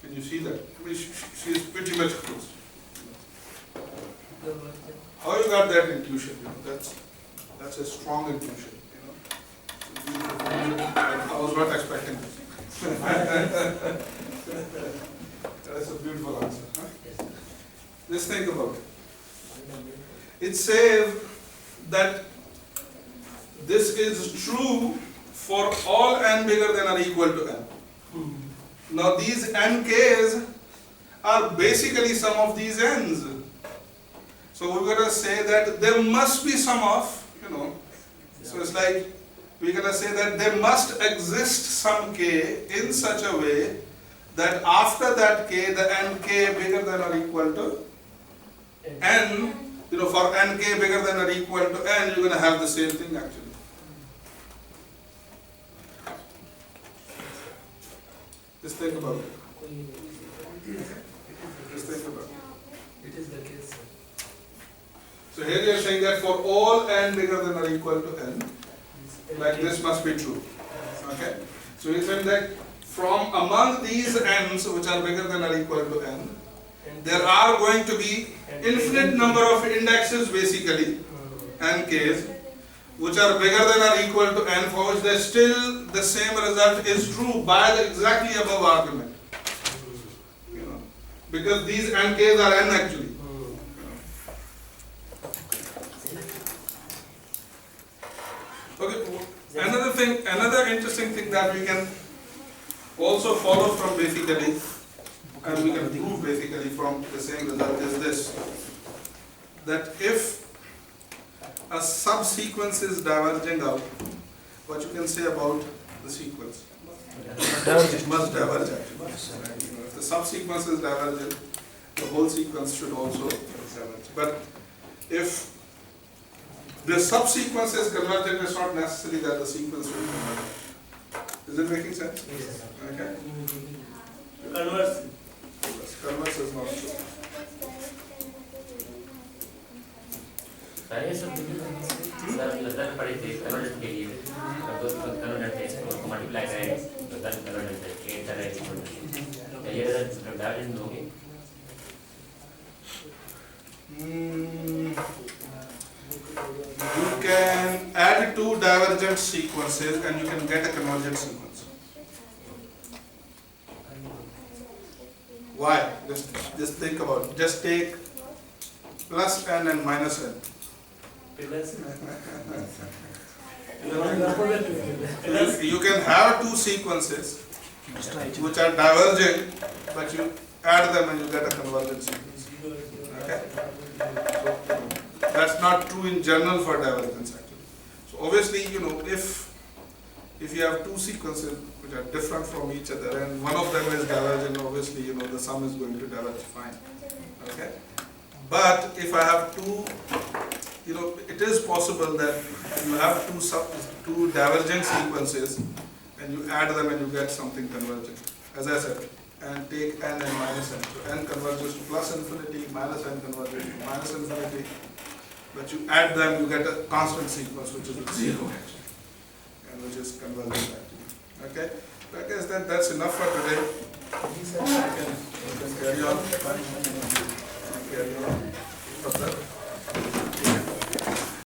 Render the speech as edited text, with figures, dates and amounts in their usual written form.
Can you see that? I mean, she is pretty much close. How you got that intuition? You know, that's a strong intuition. You know, I was not expecting this. That's a beautiful answer. Huh? Just think about it. It says that this is true for all n bigger than or equal to n. Now these nk's are basically sum of these n's. So we're going to say that there must be sum of, you know, so it's like we're going to say that there must exist some k in such a way that after that k, the nk bigger than or equal to n, you know, for nk bigger than or equal to n, you're going to have the same thing actually. Just think about it. Just think about it. It is the case. So here you are saying that for all n bigger than or equal to n, like this must be true. Okay? So you are saying that from among these n's which are bigger than or equal to n, there are going to be infinite number of indexes basically, nk's, which are bigger than or equal to n, for which there still the same result is true by the exactly above argument. You know, because these nk's are n actually. Okay, another interesting thing that we can also follow from basically, and we can prove basically from the same result is this, that if a subsequence is diverging out, what you can say about the sequence? It must diverge actually. If the subsequence is divergent, the whole sequence should also diverge. But if the subsequence is convergent, it's not necessary that the sequence will converge. Is it making sense? Yes. Okay. Converse. Converse is not true. Sir पढ़े थे conversion के लिए तो conversion थे उसको multiply करेंगे तो तब कन्वर्जन थे के तरह तो ये डायवर्जेंट होंगे You can add two divergent sequences and you can get a convergent sequence. Why? Just think about it. Just take plus n and minus n. You can have two sequences which are divergent, but you add them and you get a convergent sequence. Okay? So that's not true in general for divergence actually. So obviously, you know, if you have two sequences which are different from each other and one of them is divergent, obviously, you know, the sum is going to diverge fine. Okay? But if I have two, you know, it is possible that you have two divergent sequences and you add them and you get something convergent. As I said, and take n and minus n. So n converges to plus infinity, minus n converges to minus infinity. But you add them, you get a constant sequence which is 0 actually, and which is convergent actually. Okay? So I guess that's enough for today.